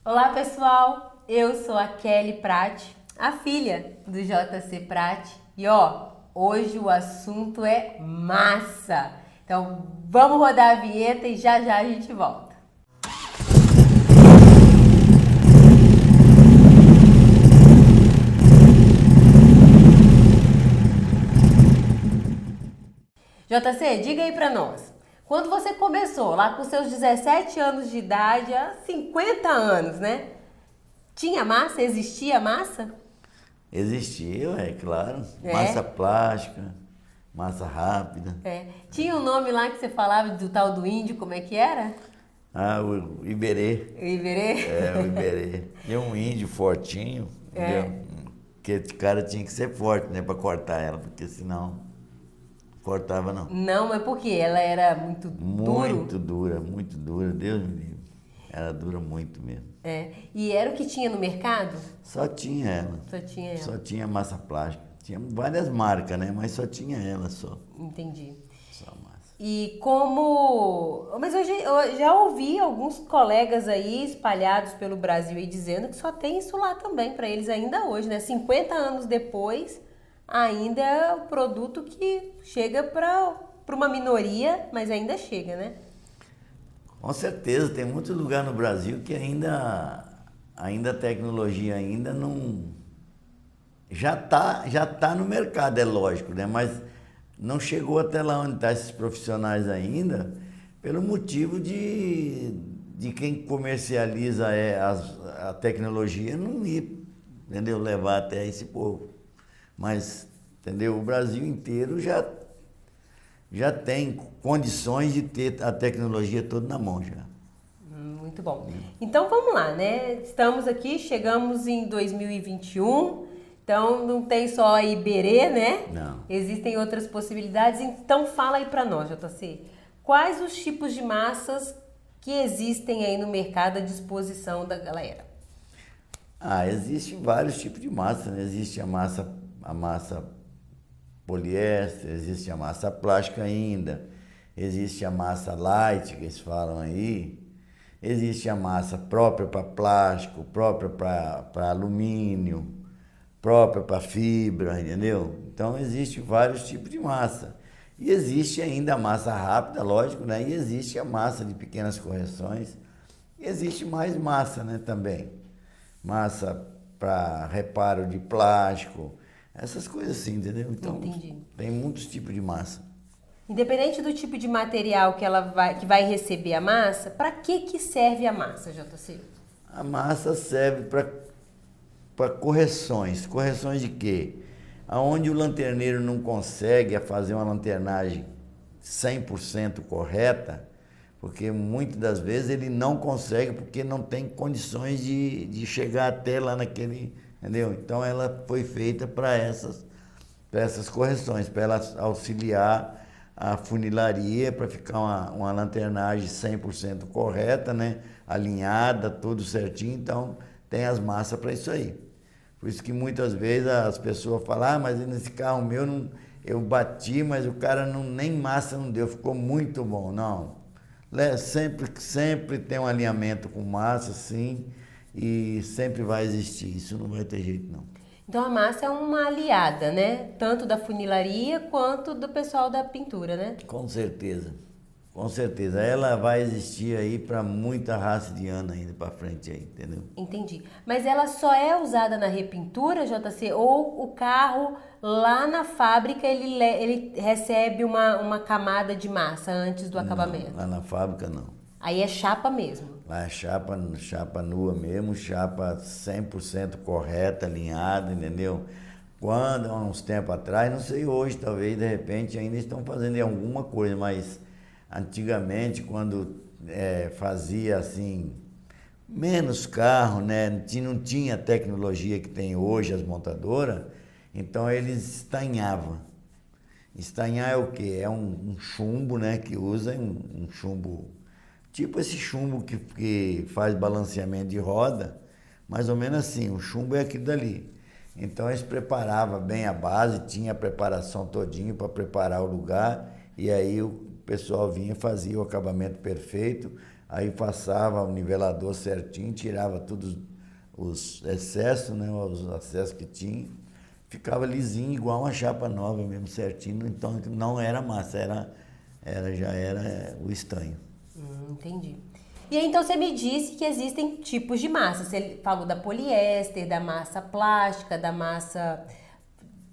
Olá pessoal, eu sou a Kelly Prati, a filha do JC Prati e hoje o assunto é massa. Então vamos rodar a vinheta e já a gente volta. JC, diga aí pra nós, quando você começou lá com seus 17 anos de idade, há 50 anos, né? Tinha massa? Existia massa? Existia, é claro. É? Massa plástica, massa rápida. É. Tinha um nome lá que você falava do tal do índio, como é que era? Ah, o Iberê. O Iberê? É, o Iberê. E um índio fortinho, entendeu? Que esse cara tinha que ser forte, né, pra cortar ela, porque senão cortava não. Não, mas por quê? Ela era muito duro? Muito dura, Deus me livre. Era dura muito mesmo. É. E era o que tinha no mercado? Só tinha ela. Só tinha ela. Só tinha massa plástica. Tinha várias marcas, né, mas só tinha ela só. Entendi. Só massa. E como... Mas eu já ouvi alguns colegas aí espalhados pelo Brasil aí dizendo que só tem isso lá também para eles ainda hoje, né? 50 anos depois, ainda é o produto que chega para uma minoria, mas ainda chega, né? Com certeza, tem muito lugar no Brasil que ainda a tecnologia ainda não já tá no mercado, é lógico, né? Mas não chegou até lá onde estão esses profissionais ainda, pelo motivo de quem comercializa a tecnologia não ir, entendeu? Levar até esse povo. Mas, entendeu? O Brasil inteiro já tem condições de ter a tecnologia toda na mão já. Muito bom. Então vamos lá, né? Estamos aqui, chegamos em 2021, então não tem só a Iberê, né? Não. Existem outras possibilidades, então fala aí pra nós, JC. Quais os tipos de massas que existem aí no mercado à disposição da galera? Ah, existe vários tipos de massa, né? Existe a massa poliéster, existe a massa plástica ainda, existe a massa light, que eles falam aí, existe a massa própria para plástico, própria para alumínio, própria para fibra, entendeu? Então, existe vários tipos de massa. E existe ainda a massa rápida, lógico, né? E existe a massa de pequenas correções. E existe mais massa, né, também. Massa para reparo de plástico, essas coisas assim, entendeu? Então, Entendi. tem muitos tipos de massa. Independente do tipo de material que vai receber a massa, para que serve a massa, JC? A massa serve para correções. Correções de quê? Aonde o lanterneiro não consegue fazer uma lanternagem 100% correta, porque muitas das vezes ele não consegue porque não tem condições de chegar até lá naquele, entendeu? Então ela foi feita para essas correções, para ela auxiliar a funilaria, para ficar uma lanternagem 100% correta, né? Alinhada, tudo certinho, então tem as massas para isso aí. Por isso que muitas vezes as pessoas falam, ah, mas nesse carro meu eu bati, mas o cara nem massa não deu, ficou muito bom. Não, sempre tem um alinhamento com massa, sim, e sempre vai existir, isso não vai ter jeito não. Então a massa é uma aliada, né? Tanto da funilaria quanto do pessoal da pintura, né? Com certeza, com certeza. Ela vai existir aí para muita raça de ano ainda para frente aí, entendeu? Entendi. Mas ela só é usada na repintura, JC? Ou o carro lá na fábrica ele recebe uma camada de massa antes do acabamento? Não, lá na fábrica não. Aí é chapa mesmo. Lá é chapa nua mesmo, chapa 100% correta, alinhada, entendeu? Quando, há uns tempos atrás, não sei hoje, talvez de repente ainda estão fazendo alguma coisa, mas antigamente, quando fazia assim, menos carro, né? Não tinha a tecnologia que tem hoje as montadoras, então eles estanhavam. Estanhar é o quê? É um chumbo, né? Que usa um chumbo, tipo esse chumbo que faz balanceamento de roda, mais ou menos assim, o chumbo é aquilo dali. Então eles preparavam bem a base, tinha a preparação todinho para preparar o lugar, e aí o pessoal vinha e fazia o acabamento perfeito, aí passava o nivelador certinho, tirava todos os excessos, né, os excessos que tinha, ficava lisinho, igual uma chapa nova mesmo, certinho. Então não era massa, já era o estanho. Entendi. E aí, então você me disse que existem tipos de massa. Você falou da poliéster, da massa plástica, da massa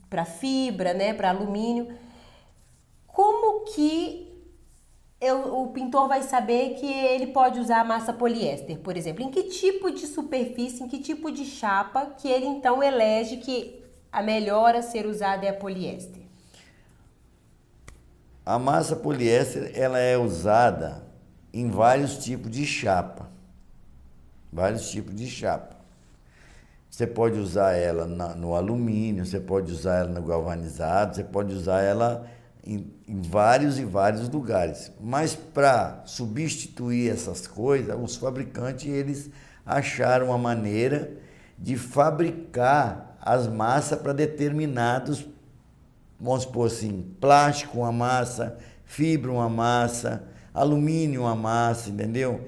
para fibra, né, para alumínio. Como que o pintor vai saber que ele pode usar a massa poliéster, por exemplo? Em que tipo de superfície, em que tipo de chapa que ele então elege que a melhor a ser usada é a poliéster? A massa poliéster, ela é usada em vários tipos de chapa. Vários tipos de chapa. Você pode usar ela no alumínio, você pode usar ela no galvanizado, você pode usar ela em vários e vários lugares. Mas para substituir essas coisas, os fabricantes eles acharam uma maneira de fabricar as massas para determinados, vamos supor assim, plástico uma massa, fibra uma massa, alumínio uma massa, entendeu?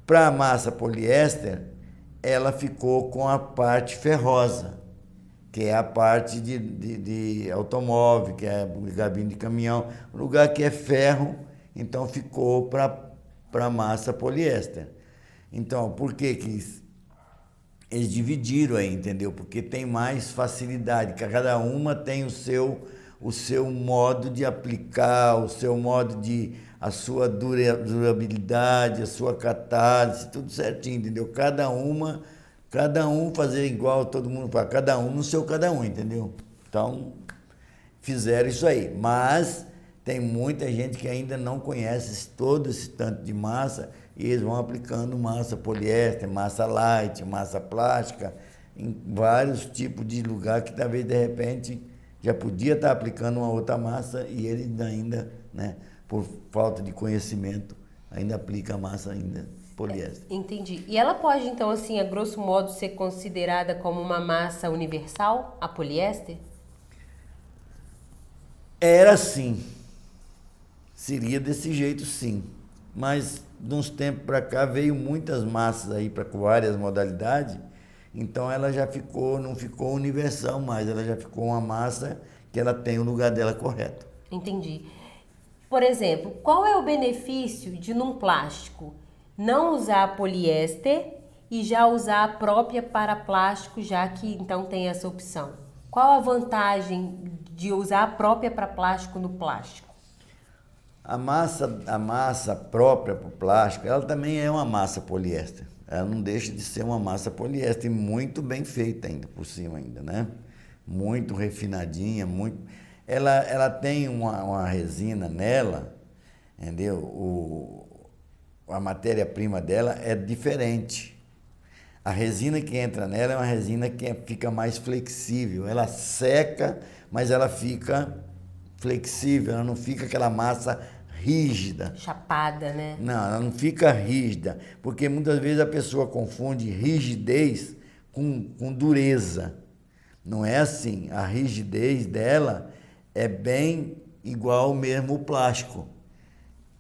Para a massa poliéster, ela ficou com a parte ferrosa, que é a parte de automóvel, que é gabine de caminhão, lugar que é ferro, então ficou para a massa poliéster. Então, por que eles dividiram aí, entendeu? Porque tem mais facilidade, que cada uma tem o seu modo de aplicar, o seu modo a sua durabilidade, a sua catálise, tudo certinho, entendeu? Cada um fazer igual todo mundo faz, cada um no seu cada um, entendeu? Então, fizeram isso aí. Mas tem muita gente que ainda não conhece todo esse tanto de massa e eles vão aplicando massa poliéster, massa light, massa plástica, em vários tipos de lugar que talvez de repente já podia estar aplicando uma outra massa e ele ainda, né, por falta de conhecimento, ainda aplica a massa ainda poliéster. Entendi. E ela pode, então, assim, a grosso modo, ser considerada como uma massa universal, a poliéster? Era sim. Seria desse jeito, sim. Mas, de uns tempos para cá, veio muitas massas aí para várias modalidades, então ela já não ficou universal mais, ela já ficou uma massa que ela tem o lugar dela correto. Entendi. Por exemplo, qual é o benefício de, num plástico, não usar poliéster e já usar a própria para plástico, já que então tem essa opção? Qual a vantagem de usar a própria para plástico no plástico? A massa própria para o plástico, ela também é uma massa poliéster. Ela não deixa de ser uma massa poliéster muito bem feita ainda, por cima ainda, né? Muito refinadinha, Ela tem uma resina nela, entendeu? A matéria-prima dela é diferente. A resina que entra nela é uma resina que fica mais flexível. Ela seca, mas ela fica flexível, ela não fica aquela massa rígida. Chapada, né? Não, ela não fica rígida, porque muitas vezes a pessoa confunde rigidez com dureza. Não é assim. A rigidez dela é bem igual mesmo o plástico.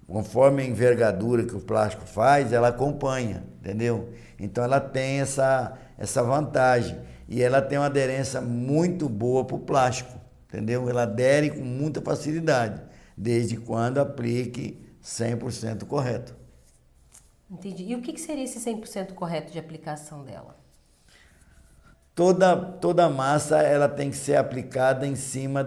Conforme a envergadura que o plástico faz, ela acompanha, entendeu? Então ela tem essa vantagem. E ela tem uma aderência muito boa para o plástico, entendeu? Ela adere com muita facilidade, desde quando aplique 100% correto. Entendi. E o que seria esse 100% correto de aplicação dela? Toda massa ela tem que ser aplicada em cima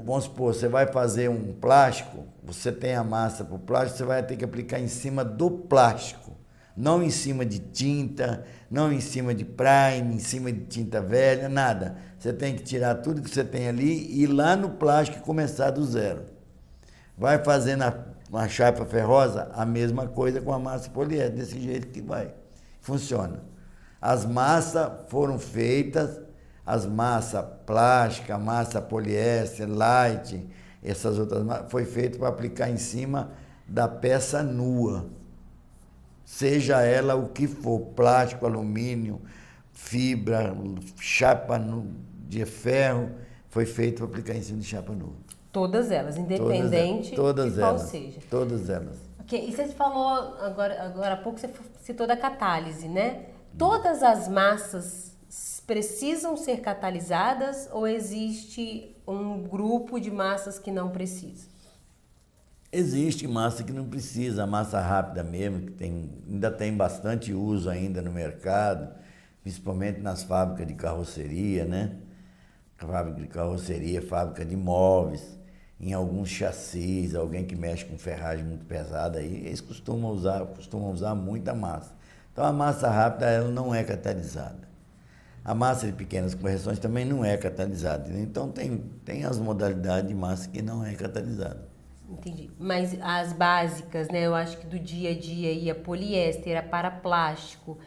vamos supor, você vai fazer um plástico, você tem a massa para o plástico, você vai ter que aplicar em cima do plástico, não em cima de tinta, não em cima de prime, em cima de tinta velha, nada. Você tem que tirar tudo que você tem ali e ir lá no plástico e começar do zero. Vai fazendo uma chapa ferrosa, a mesma coisa com a massa poliéster, desse jeito que funciona. As massas foram feitas, as massas plástica, massa poliéster, light, essas outras massas, foi feito para aplicar em cima da peça nua. Seja ela o que for, plástico, alumínio, fibra, chapa de ferro, foi feito para aplicar em cima de chapa nua. Todas elas, independente todas de qual elas, seja. Todas elas. Ok, e você falou, agora há pouco você citou da catálise, né? Todas as massas precisam ser catalisadas ou existe um grupo de massas que não precisa? Existe massa que não precisa, a massa rápida mesmo, que ainda tem bastante uso ainda no mercado, principalmente nas fábricas de carroceria, né? Fábrica de carroceria, fábrica de móveis, em alguns chassis, alguém que mexe com ferragem muito pesada aí, eles costumam usar muita massa. Então a massa rápida ela não é catalisada. A massa de pequenas correções também não é catalisada. Então tem as modalidades de massa que não é catalisada. Entendi. Mas as básicas, né? Eu acho que do dia a dia aí, a poliéster, a paraplástico,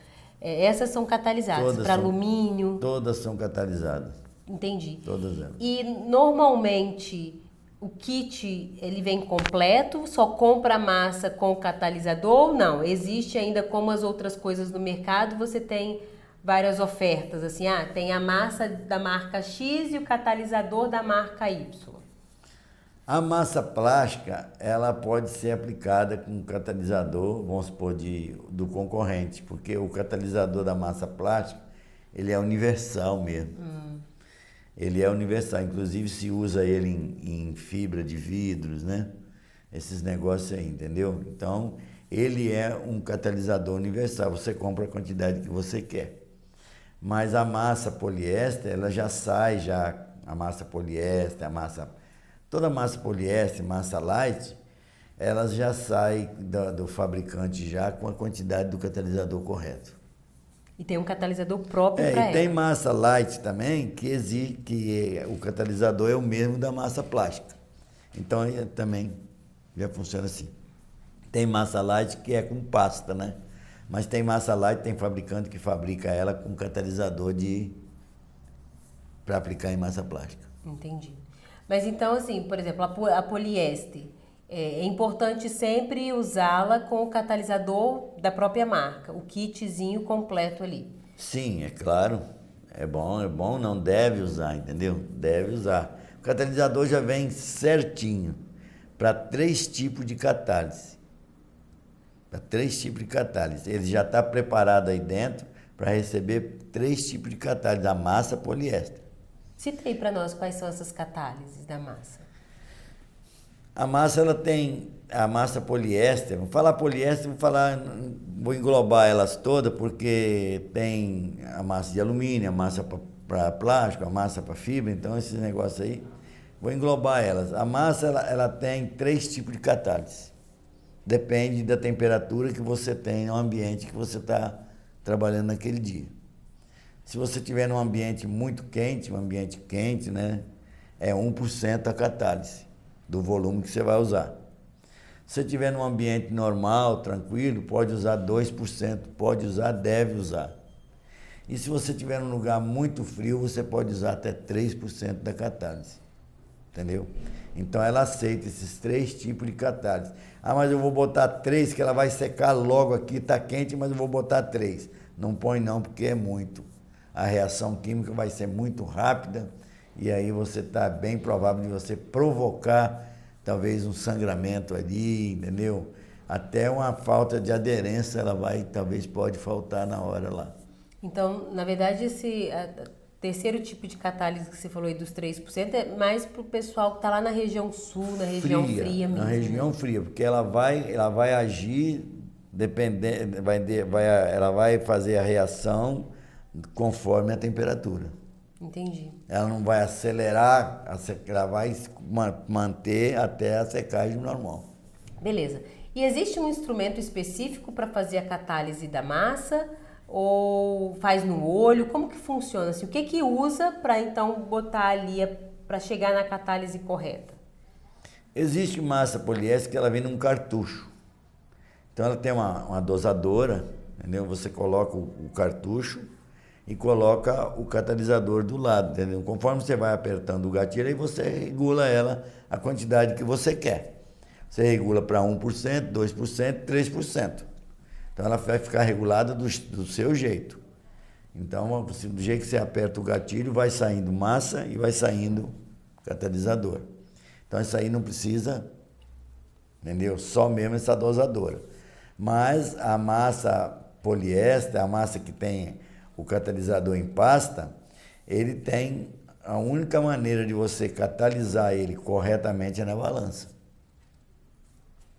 essas são catalisadas. Para alumínio. Todas são catalisadas. Entendi. Todas elas. E normalmente o kit ele vem completo, só compra a massa com o catalisador ou não? Existe ainda como as outras coisas no mercado, você tem várias ofertas, assim, tem a massa da marca X e o catalisador da marca Y. A massa plástica, ela pode ser aplicada com catalisador, vamos supor, do concorrente, porque o catalisador da massa plástica, ele é universal mesmo. Ele é universal, inclusive se usa ele em fibra de vidros, né? Esses negócios aí, entendeu? Então, ele é um catalisador universal, você compra a quantidade que você quer. Mas a massa poliéster, ela já sai, a massa poliéster, toda a massa poliéster, massa light, elas já saem do fabricante já com a quantidade do catalisador correto. E tem um catalisador próprio para ela. E tem massa light também, que exige que o catalisador é o mesmo da massa plástica. Então, também já funciona assim. Tem massa light que é com pasta, né? Mas tem massa light, tem fabricante que fabrica ela com catalisador para aplicar em massa plástica. Entendi. Mas então, assim, por exemplo, a poliéster, é importante sempre usá-la com o catalisador da própria marca, o kitzinho completo ali. Sim, é claro. É bom, não deve usar, entendeu? Deve usar. O catalisador já vem certinho para 3 tipos de catálise. Para 3 tipos de catálise. Ele já está preparado aí dentro para receber 3 tipos de catálise, da massa poliéster. Cita aí para nós quais são essas catálises da massa. A massa, ela tem a massa poliéster. Vou falar poliéster, vou englobar elas todas, porque tem a massa de alumínio, a massa para plástico, a massa para fibra, então esses negócios aí, vou englobar elas. A massa, ela tem 3 tipos de catálise. Depende da temperatura que você tem no ambiente que você está trabalhando naquele dia. Se você tiver num ambiente muito quente, né, é 1% a catálise do volume que você vai usar. Se você estiver num ambiente normal, tranquilo, pode usar 2%, deve usar. E se você estiver num lugar muito frio, você pode usar até 3% da catálise. Entendeu? Então ela aceita esses 3 tipos de catálise. Mas eu vou botar 3, que ela vai secar logo aqui, está quente, mas eu vou botar 3. Não põe não, porque é muito. A reação química vai ser muito rápida e aí você está bem provável de você provocar talvez um sangramento ali, entendeu? Até uma falta de aderência talvez pode faltar na hora lá. Então, na verdade, esse terceiro tipo de catálise que você falou aí dos 3% é mais para o pessoal que está lá na região sul, na região fria mesmo. Na região fria, porque ela vai agir, ela vai fazer a reação conforme a temperatura. Entendi. Ela não vai acelerar, ela vai manter até a secagem normal. Beleza. E existe um instrumento específico para fazer a catálise da massa? Ou faz no olho? Como que funciona? Assim, o que usa para então botar ali, para chegar na catálise correta? Existe massa poliéster que ela vem num cartucho. Então ela tem uma dosadora, entendeu? Você coloca o cartucho e coloca o catalisador do lado, entendeu? Conforme você vai apertando o gatilho, aí você regula a quantidade que você quer. Você regula para 1%, 2%, 3%. Então ela vai ficar regulada do seu jeito. Então, do jeito que você aperta o gatilho, vai saindo massa e vai saindo catalisador. Então isso aí não precisa entendeu? Só mesmo essa dosadora. Mas a massa poliéster, a massa que tem o catalisador em pasta, ele tem a única maneira de você catalisar ele corretamente é na balança.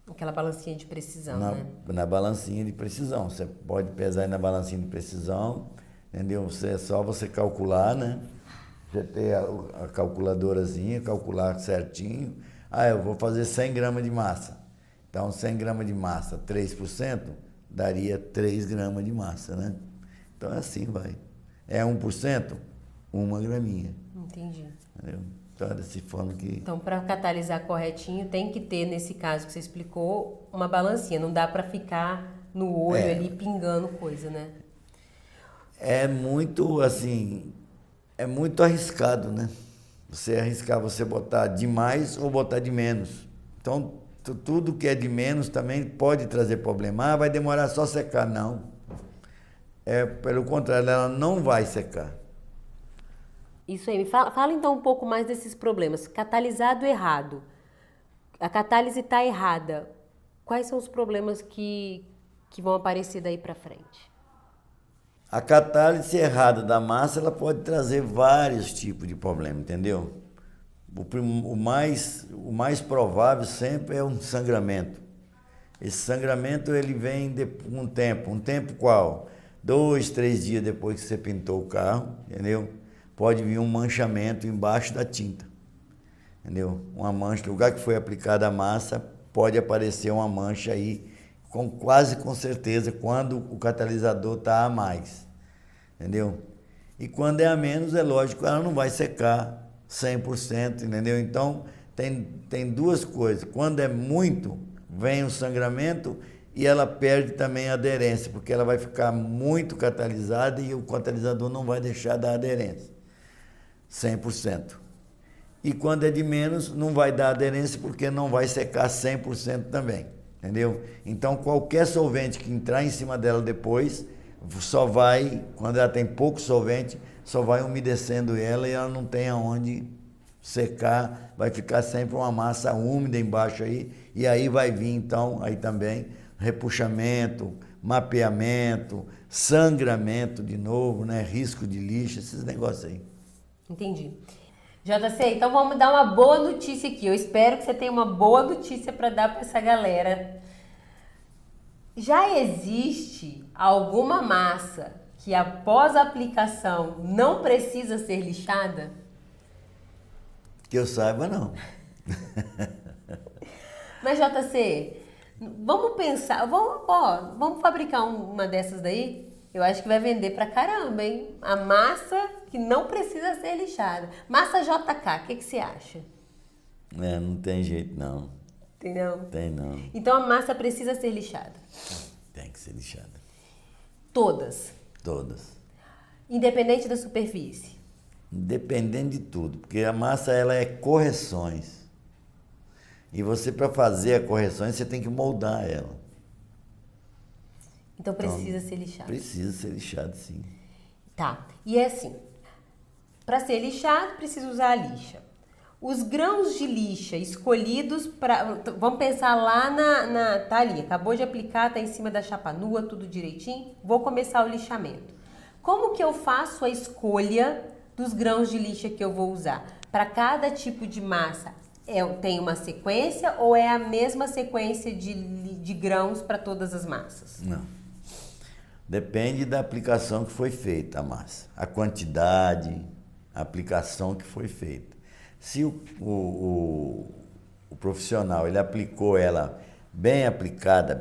Aquela balancinha de precisão, né? Na balancinha de precisão. Você pode pesar aí na balancinha de precisão, entendeu? É só você calcular, né? Você ter a calculadorazinha, calcular certinho. Ah, eu vou fazer 100 gramas de massa. Então, 100 gramas de massa, 3%, daria 3 gramas de massa, né? Então, é assim vai. É 1%, 1 graminha. Entendi. Entendeu? Então, é dessa forma que... Então, para catalisar corretinho, tem que ter, nesse caso que você explicou, uma balancinha. Não dá para ficar no olho ali pingando coisa, né? É muito, assim, é muito arriscado, né? Você arriscar você botar de mais ou botar de menos. Então, tudo que é de menos também pode trazer problema. Ah, vai demorar só secar. Não. Pelo contrário, ela não vai secar. Isso aí. Fala então um pouco mais desses problemas. Catalisado errado. A catálise está errada. Quais são os problemas que vão aparecer daí para frente? A catálise errada da massa, ela pode trazer vários tipos de problema, entendeu? O mais provável sempre é um sangramento. Esse sangramento, ele vem de um tempo. Um tempo qual? 2, 3 dias depois que você pintou o carro, entendeu? Pode vir um manchamento embaixo da tinta, entendeu? Uma mancha, no lugar que foi aplicada a massa, pode aparecer uma mancha aí, quase com certeza, quando o catalisador está a mais, entendeu? E quando é a menos, é lógico, ela não vai secar 100%, entendeu? Então, tem duas coisas. Quando é muito, vem o sangramento e ela perde também a aderência, porque ela vai ficar muito catalisada e o catalisador não vai deixar dar aderência, 100%. E quando é de menos, não vai dar aderência porque não vai secar 100% também, entendeu? Então, qualquer solvente que entrar em cima dela depois, só vai, quando ela tem pouco solvente, só vai umedecendo ela e ela não tem aonde secar, vai ficar sempre uma massa úmida embaixo aí, e aí vai vir então, aí também, repuxamento, mapeamento, sangramento de novo, né? Risco de lixo, esses negócios aí. Entendi. JC, então vamos dar uma boa notícia aqui. Eu espero que você tenha uma boa notícia para dar para essa galera. Já existe alguma massa que após a aplicação não precisa ser lixada? Que eu saiba, não. Mas JC, vamos pensar, vamos fabricar uma dessas daí? Eu acho que vai vender pra caramba, hein? A massa que não precisa ser lixada. Massa JK, o que você acha? Não tem jeito, não. Entendeu? Tem, não. Então a massa precisa ser lixada. Tem que ser lixada. Todas. Todas. Independente da superfície. Dependendo de tudo, porque a massa ela é correções. E você, para fazer a correções, você tem que moldar ela. Então precisa ser lixado. Precisa ser lixado, sim. Tá. E é assim, para ser lixado, precisa usar a lixa. Os grãos de lixa escolhidos para... Vamos pensar lá tá ali, acabou de aplicar, tá em cima da chapa nua, tudo direitinho. Vou começar o lixamento. Como que eu faço a escolha dos grãos de lixa que eu vou usar? Para cada tipo de massa, tem uma sequência ou é a mesma sequência de grãos para todas as massas? Não. Depende da aplicação que foi feita a massa. A quantidade, a aplicação que foi feita. Se o profissional ele aplicou ela bem aplicada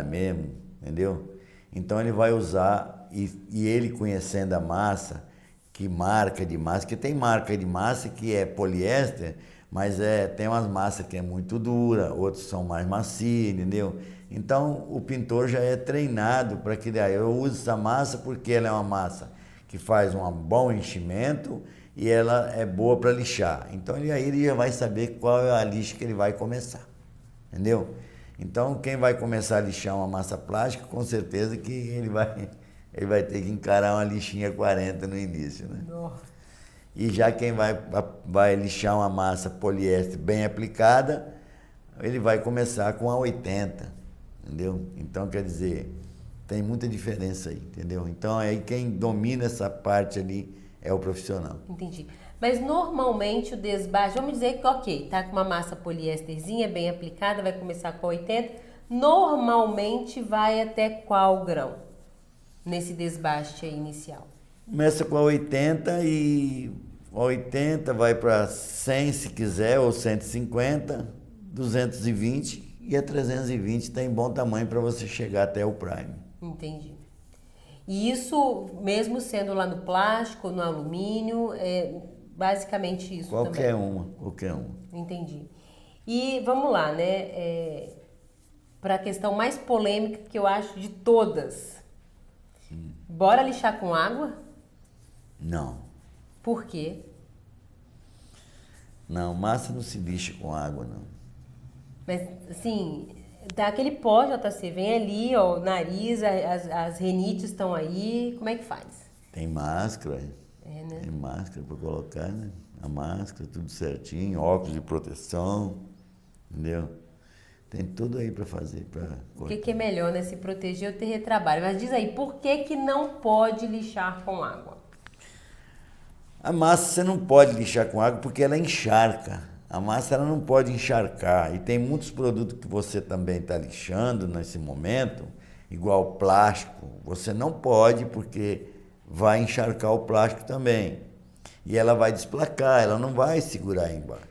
mesmo, entendeu? Então ele vai usar, e ele conhecendo a massa, que marca de massa, que tem marca de massa que é poliéster, mas tem umas massas que é muito dura, outros são mais macios, entendeu? Então o pintor já é treinado para que eu uso essa massa porque ela é uma massa que faz um bom enchimento e ela é boa para lixar. Então aí ele já vai saber qual é a lixa que ele vai começar, entendeu? Então quem vai começar a lixar uma massa plástica, com certeza que ele vai ter que encarar uma lixinha 40 no início, né? Nossa. E já quem vai lixar uma massa poliéster bem aplicada, ele vai começar com a 80, entendeu? Então, quer dizer, tem muita diferença aí, entendeu? Então, aí quem domina essa parte ali é o profissional. Entendi. Mas normalmente o desbaste, vamos dizer que ok, tá com uma massa poliésterzinha bem aplicada, vai começar com 80, normalmente vai até qual grão nesse desbaste aí inicial? Começa com a 80 e a 80 vai para 100 se quiser, ou 150, 220 e a 320 tem bom tamanho para você chegar até o prime. Entendi. E isso, mesmo sendo lá no plástico, no alumínio, é basicamente isso Qualquer também? qualquer uma. Entendi. E vamos lá, né? Para a questão mais polêmica que eu acho de todas. Bora lixar com água? Não. Por quê? Não, massa não se lixa com água, não. Mas, assim, dá aquele pó, JC, vem ali, ó, o nariz, as renites estão aí, como é que faz? Tem máscara, Né? tem máscara para colocar, né? A máscara, tudo certinho, óculos de proteção, entendeu? Tem tudo aí para fazer. O que é melhor, né? Se proteger ou ter retrabalho. Mas diz aí, por que não pode lixar com água? A massa você não pode lixar com água porque ela encharca. A massa ela não pode encharcar. E tem muitos produtos que você também está lixando nesse momento, igual plástico. Você não pode porque vai encharcar o plástico também. E ela vai desplacar, ela não vai segurar aí embaixo.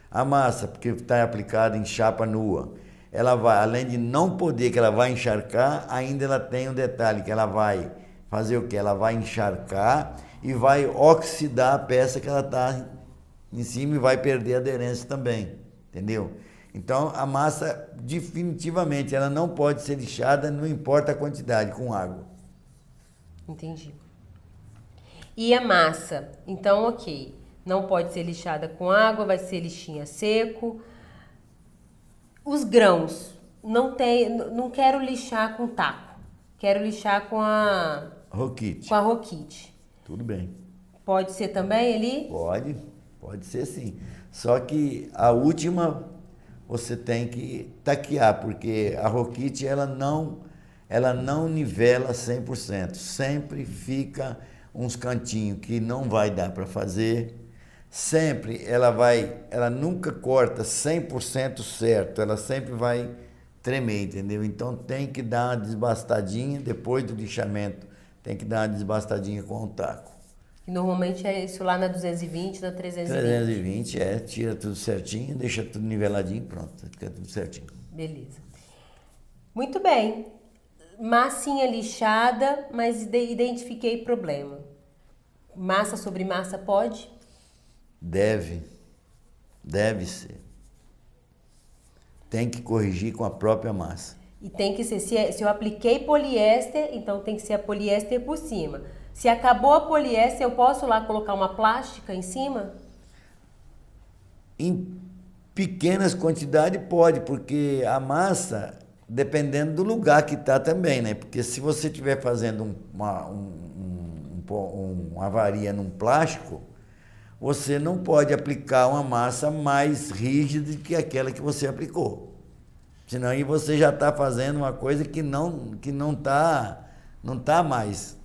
A massa, porque está aplicada em chapa nua, ela vai, além de não poder, que ela vai encharcar, ainda ela tem um detalhe, que ela vai fazer o quê? Ela vai encharcar e vai oxidar a peça que ela está em cima e vai perder a aderência também, entendeu? Então, a massa, definitivamente, ela não pode ser lixada, não importa a quantidade, com água. Entendi. E a massa? Então, ok. Não pode ser lixada com água, vai ser lixinha seco. Os grãos, não quero lixar com taco. Quero lixar com a Roquite. Com a roquite. Tudo bem. Pode ser também ali? Pode ser sim. Só que a última você tem que taquear, porque a roquite ela não nivela 100%. Sempre fica uns cantinhos que não vai dar para fazer. Sempre ela nunca corta 100% certo, ela sempre vai tremer, entendeu? Então tem que dar uma desbastadinha, depois do lixamento, tem que dar uma desbastadinha com o taco. E normalmente é isso lá na 220, na 320. 320, tira tudo certinho, deixa tudo niveladinho, pronto, fica tudo certinho. Beleza. Muito bem. Massinha lixada, mas identifiquei problema. Massa sobre massa pode? Deve ser. Tem que corrigir com a própria massa. E tem que ser, se eu apliquei poliéster, então tem que ser a poliéster por cima. Se acabou a poliéster, eu posso lá colocar uma plástica em cima? Em pequenas quantidades pode, porque a dependendo do lugar que está também, né? Porque se você estiver fazendo uma avaria num plástico, você não pode aplicar uma massa mais rígida do que aquela que você aplicou. Senão aí você já está fazendo uma coisa que não tá mais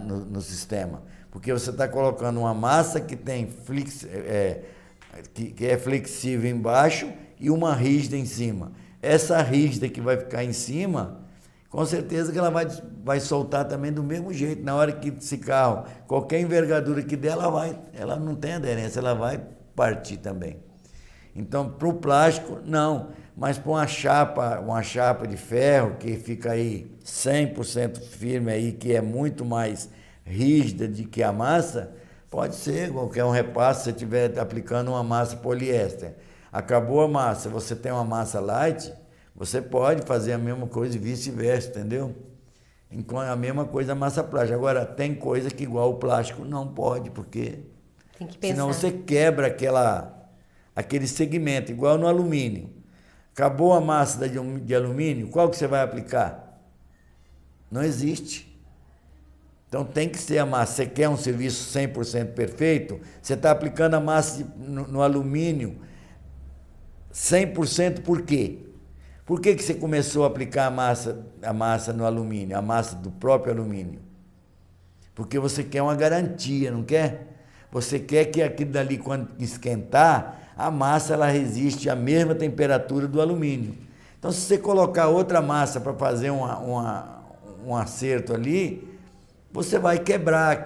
no sistema. Porque você está colocando uma massa que tem que é flexível embaixo e uma rígida em cima. Essa rígida que vai ficar em cima, com certeza que ela vai soltar também do mesmo jeito. Na hora que esse carro, qualquer envergadura que der, ela não tem aderência, ela vai partir também. Então, para o plástico, não. Mas para uma chapa de ferro que fica aí 100% firme aí, que é muito mais rígida do que a massa, pode ser qualquer um repasse, se você estiver aplicando uma massa poliéster. Acabou a massa, você tem uma massa light, você pode fazer a mesma coisa e vice-versa, entendeu? A mesma coisa a massa plástica. Agora, tem coisa que igual o plástico não pode, porque tem que pensar. Senão você quebra aquele segmento, igual no alumínio. Acabou a massa de alumínio, qual que você vai aplicar? Não existe. Então tem que ser a massa. Você quer um serviço 100% perfeito, você está aplicando a massa no alumínio 100% por quê? Por que você começou a aplicar a massa no alumínio, a massa do próprio alumínio? Porque você quer uma garantia, não quer? Você quer que aquilo dali, quando esquentar, a massa ela resiste à mesma temperatura do alumínio. Então, se você colocar outra massa para fazer um acerto ali, você vai quebrar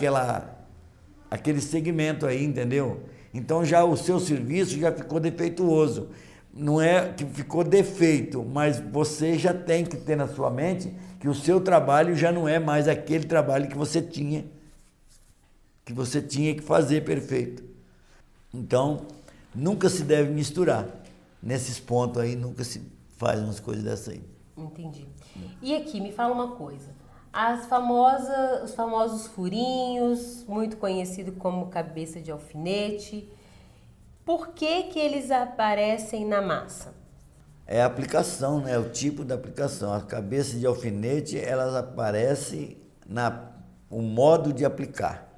aquele segmento aí, entendeu? Então, já o seu serviço já ficou defeituoso. Não é que ficou defeito, mas você já tem que ter na sua mente que o seu trabalho já não é mais aquele trabalho que você tinha que fazer perfeito. Então, nunca se deve misturar. Nesses pontos aí, nunca se faz umas coisas dessas aí. Entendi. E aqui, me fala uma coisa. Os famosos furinhos, muito conhecido como cabeça de alfinete, por que que eles aparecem na massa? É a aplicação, né? O tipo da aplicação. As cabeças de alfinete, elas aparecem o modo de aplicar.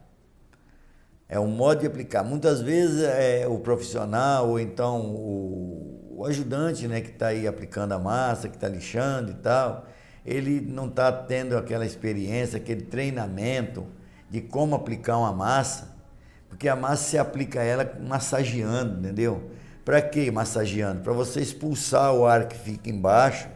É o modo de aplicar. Muitas vezes o profissional ou então o ajudante, né, que está aí aplicando a massa, que está lixando e tal, ele não está tendo aquela experiência, aquele treinamento de como aplicar uma massa, porque a massa se aplica a ela massageando, entendeu? Para que massageando? Para você expulsar o ar que fica embaixo,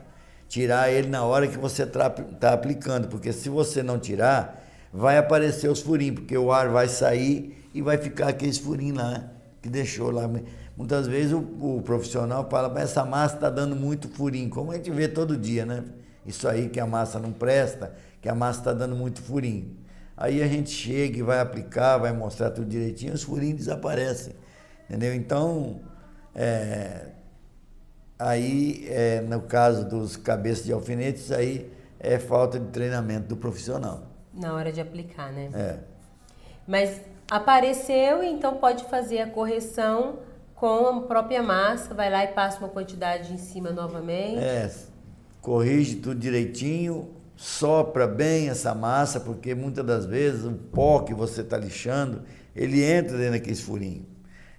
tirar ele na hora que você está aplicando, porque se você não tirar, vai aparecer os furinhos, porque o ar vai sair e vai ficar aqueles furinhos lá, que deixou lá. Muitas vezes o profissional fala, mas essa massa está dando muito furinho, como a gente vê todo dia, né? Isso aí que a massa não presta, que a massa está dando muito furinho. Aí a gente chega e vai aplicar, vai mostrar tudo direitinho, os furinhos desaparecem, entendeu? Então, no caso dos cabeças de alfinetes, aí é falta de treinamento do profissional. Na hora de aplicar, né? É. Mas apareceu, então pode fazer a correção com a própria massa, vai lá e passa uma quantidade em cima novamente. Corrige tudo direitinho, sopra bem essa massa, porque muitas das vezes o pó que você está lixando, ele entra dentro daqueles furinhos.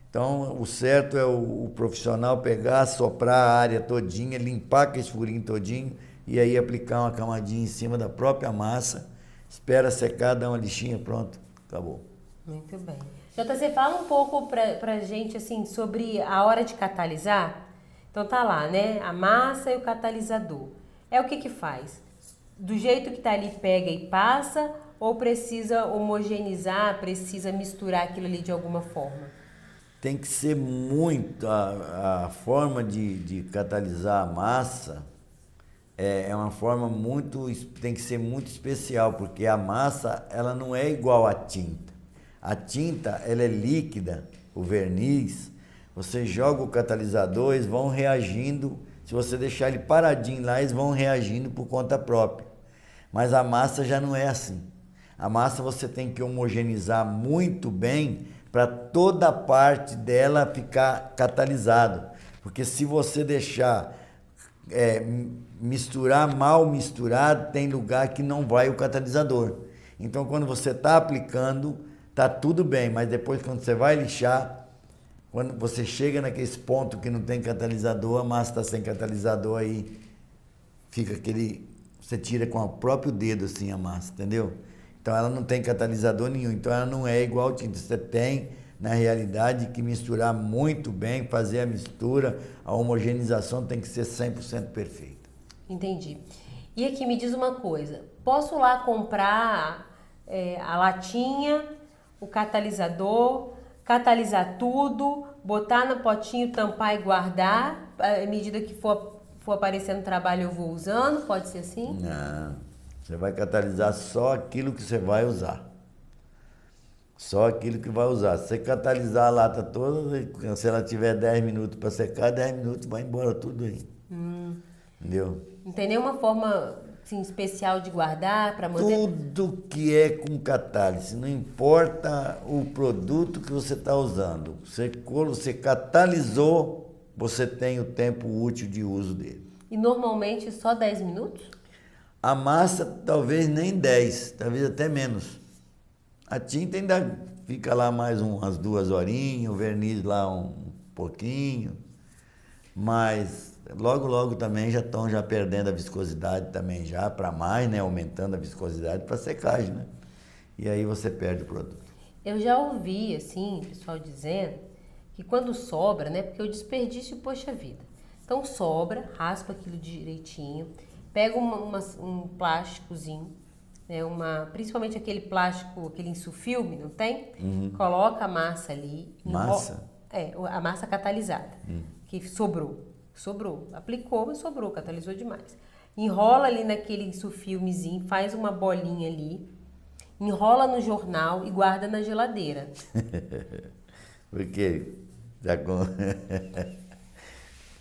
Então, o certo é o profissional pegar, soprar a área todinha, limpar aqueles furinhos todinho e aí aplicar uma camadinha em cima da própria massa, espera secar, dá uma lixinha, pronto, acabou. Muito bem. JC, fala um pouco pra gente assim, sobre a hora de catalisar. Então tá lá, né? A massa e o catalisador. O que faz? Do jeito que tá ali, pega e passa, ou precisa homogeneizar, precisa misturar aquilo ali de alguma forma? Tem que ser muito, a forma de catalisar a massa é uma forma tem que ser muito especial, porque a massa ela não é igual à tinta. A tinta ela é líquida, o verniz, você joga o catalisador, eles vão reagindo, se você deixar ele paradinho lá, eles vão reagindo por conta própria. Mas a massa já não é assim. A massa você tem que homogeneizar muito bem para toda a parte dela ficar catalisado. Porque se você deixar misturar mal misturado, tem lugar que não vai o catalisador. Então, quando você está aplicando, está tudo bem, mas depois quando você vai lixar, quando você chega naquele ponto que não tem catalisador, a massa está sem catalisador, aí fica você tira com o próprio dedo assim a massa, entendeu? Então ela não tem catalisador nenhum, então ela não é igual tinta. Você tem, na realidade, que misturar muito bem, fazer a mistura, a homogeneização tem que ser 100% perfeita. Entendi. E aqui me diz uma coisa, posso lá comprar a latinha, o catalisador, catalisar tudo, botar no potinho, tampar e guardar, à medida que for aparecendo trabalho eu vou usando, pode ser assim? Não, você vai catalisar só aquilo que você vai usar. Só aquilo que vai usar. Se você catalisar a lata toda, se ela tiver 10 minutos para secar, 10 minutos vai embora tudo aí. Entendeu? Não tem nenhuma forma assim, especial de guardar para manter? Tudo que é com catálise, não importa o produto que você está usando. Você catalisou, você tem o tempo útil de uso dele. E normalmente só 10 minutos? A massa talvez nem 10, talvez até menos. A tinta ainda fica lá mais umas 2 horinhas, o verniz lá um pouquinho. mas logo, logo também já estão já perdendo a viscosidade também já para mais, né? Aumentando a viscosidade para secagem, né? E aí você perde o produto. Eu já ouvi, assim, pessoal dizendo que quando sobra, né? Porque o desperdício, poxa vida. Então sobra, raspa aquilo direitinho, pega um plásticozinho, né? Principalmente aquele plástico, aquele insufilme, não tem? Coloca a massa ali. Massa? A massa catalisada, que sobrou. Aplicou, mas sobrou, catalisou demais. Enrola ali naquele insufilmezinho, faz uma bolinha ali, enrola no jornal e guarda na geladeira. Por quê?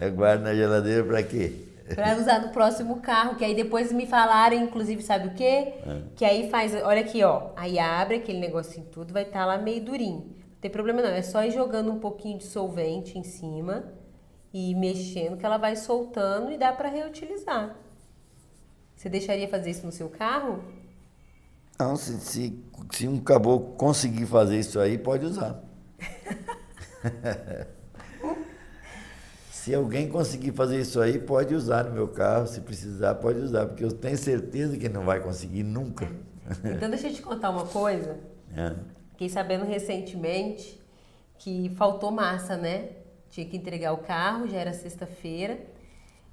Eu guardo na geladeira para quê? Pra usar no próximo carro, que aí depois me falaram, inclusive, sabe o quê? Que aí faz, olha aqui, ó, aí abre aquele negocinho tudo, vai estar lá meio durinho. Não tem problema não, é só ir jogando um pouquinho de solvente em cima e ir mexendo que ela vai soltando e dá para reutilizar. Você deixaria fazer isso no seu carro? Não, se um caboclo conseguir fazer isso aí, pode usar. Se alguém conseguir fazer isso aí, pode usar no meu carro. Se precisar, pode usar. Porque eu tenho certeza que não vai conseguir nunca. Então deixa eu te contar uma coisa. Fiquei sabendo recentemente que faltou massa, né? Tinha que entregar o carro, já era sexta-feira.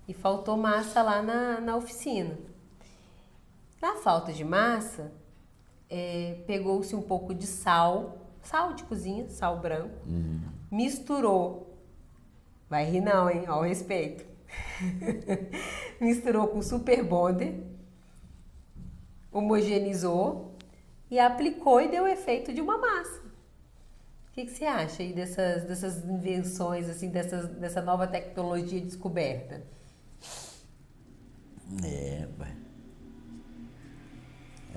E faltou massa lá na oficina. Na falta de massa, pegou-se um pouco de sal de cozinha, sal branco, misturou. Vai rir não, hein? Ao respeito. Misturou com Super Bonder, homogeneizou e aplicou e deu o efeito de uma massa. O que você acha aí dessas invenções, assim, dessa nova tecnologia descoberta?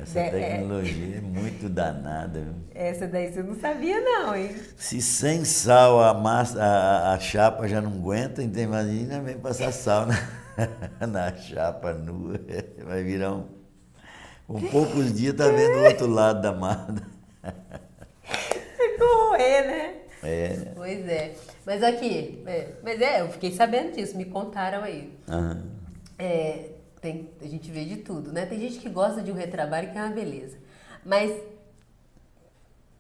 Essa tecnologia é muito danada, viu? Essa daí você não sabia não, hein? Se sem sal a massa, a chapa já não aguenta, então imagina vem passar sal na chapa nua. Vai virar poucos dias tá vendo o outro lado da massa. Correr, né? Pois é. Mas aqui, eu fiquei sabendo disso, me contaram aí. A gente vê de tudo, né? Tem gente que gosta de um retrabalho que é uma beleza. Mas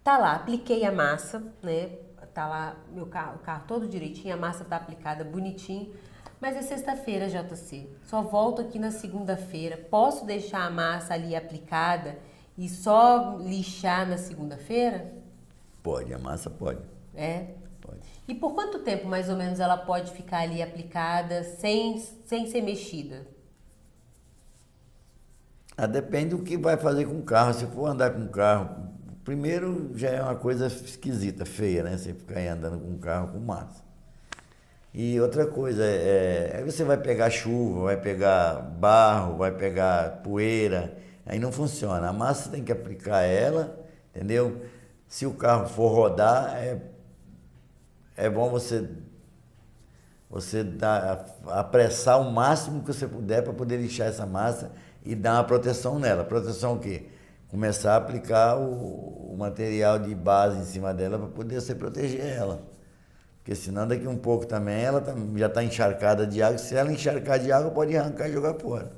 tá lá, apliquei a massa, né? Tá lá o carro todo direitinho, a massa tá aplicada bonitinho. Mas é sexta-feira, JC. Só volto aqui na segunda-feira. Posso deixar a massa ali aplicada e só lixar na segunda-feira? Pode, a massa pode. Pode. E por quanto tempo, mais ou menos, ela pode ficar ali aplicada sem ser mexida? Depende do que vai fazer com o carro. Se for andar com o carro, primeiro já é uma coisa esquisita, feia, né? Você ficar aí andando com o carro com massa. E outra coisa, aí você vai pegar chuva, vai pegar barro, vai pegar poeira, aí não funciona. A massa tem que aplicar ela, entendeu? Se o carro for rodar, é bom você apressar o máximo que você puder para poder lixar essa massa e dar uma proteção nela. Proteção o quê? Começar a aplicar o material de base em cima dela para poder você proteger ela. Porque senão daqui um pouco também ela já está encharcada de água. Se ela encharcar de água, pode arrancar e jogar fora.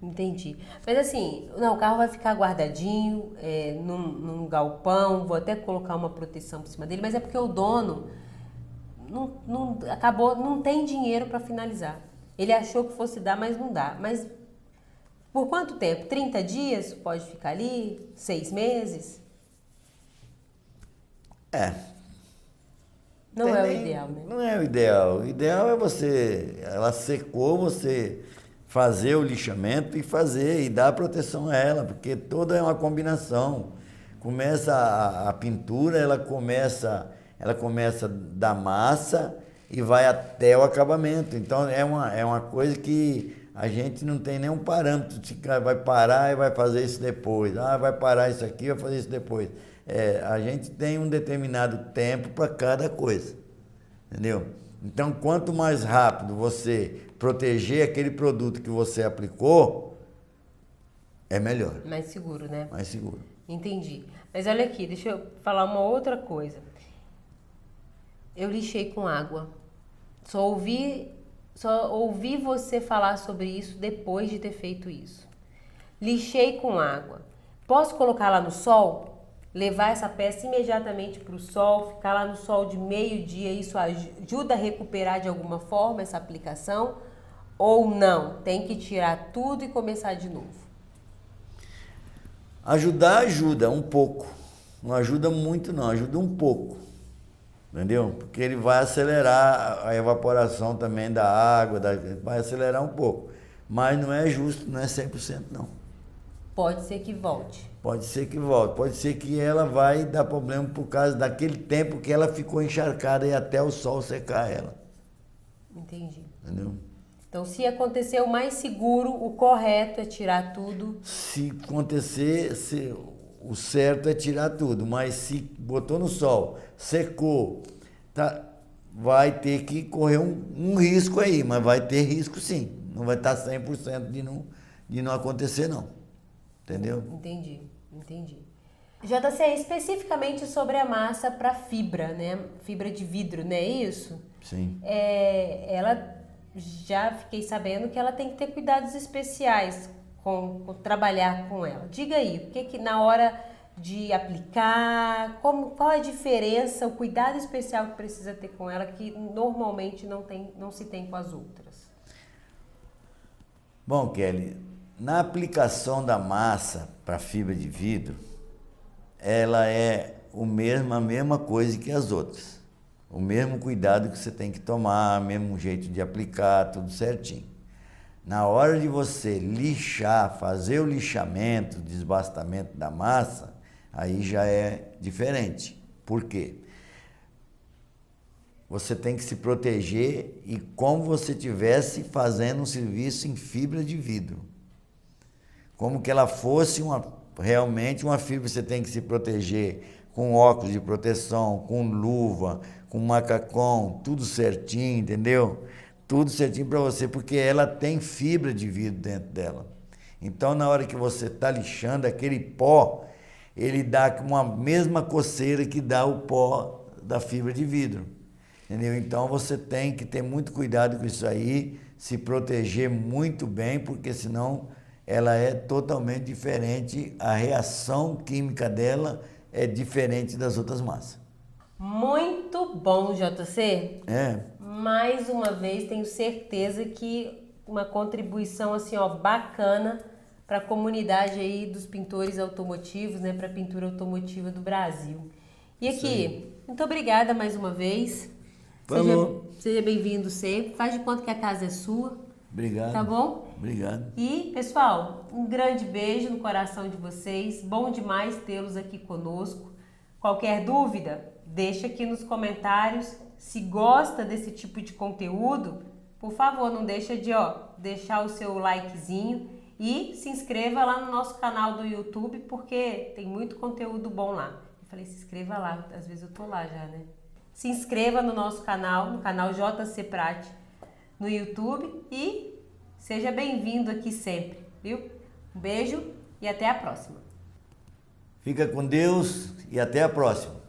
Entendi. Mas assim, o carro vai ficar guardadinho num galpão, vou até colocar uma proteção por cima dele, mas é porque o dono não tem dinheiro para finalizar. Ele achou que fosse dar, mas não dá. Mas por quanto tempo? 30 dias pode ficar ali? 6 meses? Não é o ideal, né? Não é o ideal. O ideal é ela secou, você fazer o lixamento e dar proteção a ela, porque toda é uma combinação. Começa a pintura, ela começa da massa e vai até o acabamento. Então é uma coisa que a gente não tem nenhum parâmetro, vai parar e vai fazer isso depois. Vai parar isso aqui, vai fazer isso depois. A gente tem um determinado tempo para cada coisa, entendeu? Então, quanto mais rápido você proteger aquele produto que você aplicou, é melhor. Mais seguro, né? Mais seguro. Entendi. Mas olha aqui, deixa eu falar uma outra coisa. Eu lixei com água. Só ouvi Só ouvi você falar sobre isso depois de ter feito isso. Lixei com água. Posso colocar lá no sol? Levar essa peça imediatamente para o sol, ficar lá no sol de meio-dia, isso ajuda a recuperar de alguma forma essa aplicação? Ou não? Tem que tirar tudo e começar de novo? Ajudar ajuda um pouco. Não ajuda muito não, ajuda um pouco. Entendeu? Porque ele vai acelerar a evaporação também da água, vai acelerar um pouco. Mas não é justo, não é 100% não. Pode ser que volte. Pode ser que volte, pode ser que ela vai dar problema por causa daquele tempo que ela ficou encharcada e até o sol secar ela. Entendi. Entendeu? Então, se acontecer, o mais seguro, o correto é tirar tudo. Se acontecer, o certo é tirar tudo, mas se botou no sol, secou, tá, vai ter que correr um risco aí, mas vai ter risco sim. Não vai estar 100% de não acontecer não. Entendeu? Entendi. JC, especificamente sobre a massa para fibra, né? Fibra de vidro, não é isso? Sim. Ela, já fiquei sabendo que ela tem que ter cuidados especiais com trabalhar com ela. Diga aí, o que na hora de aplicar, qual é a diferença, o cuidado especial que precisa ter com ela que normalmente não se tem com as outras? Bom, Kelly, na aplicação da massa para fibra de vidro, ela é a mesma coisa que as outras. O mesmo cuidado que você tem que tomar, o mesmo jeito de aplicar, tudo certinho. Na hora de você lixar, fazer o lixamento, o desbastamento da massa, aí já é diferente. Por quê? Você tem que se proteger e como você estivesse fazendo um serviço em fibra de vidro. Como que ela fosse realmente uma fibra, você tem que se proteger com óculos de proteção, com luva, com macacão, tudo certinho, entendeu? Tudo certinho para você, porque ela tem fibra de vidro dentro dela. Então, na hora que você está lixando, aquele pó, ele dá uma mesma coceira que dá o pó da fibra de vidro. Entendeu? Então, você tem que ter muito cuidado com isso aí, se proteger muito bem, porque senão ela é totalmente diferente, a reação química dela é diferente das outras massas. Muito bom, JC. É. Mais uma vez, tenho certeza que uma contribuição assim, ó, bacana para a comunidade aí dos pintores automotivos, né, para a pintura automotiva do Brasil. E aqui, muito obrigada mais uma vez. Seja bem-vindo sempre. Faz de conta que a casa é sua. Obrigado. Tá bom? Obrigado. E, pessoal, um grande beijo no coração de vocês. Bom demais tê-los aqui conosco. Qualquer dúvida, deixa aqui nos comentários. Se gosta desse tipo de conteúdo, por favor, não deixa de deixar o seu likezinho e se inscreva lá no nosso canal do YouTube, porque tem muito conteúdo bom lá. Eu falei, se inscreva lá, às vezes eu tô lá já, né? Se inscreva no nosso canal, no canal JC Prati, no YouTube e seja bem-vindo aqui sempre, viu? Um beijo e até a próxima. Fica com Deus e até a próxima.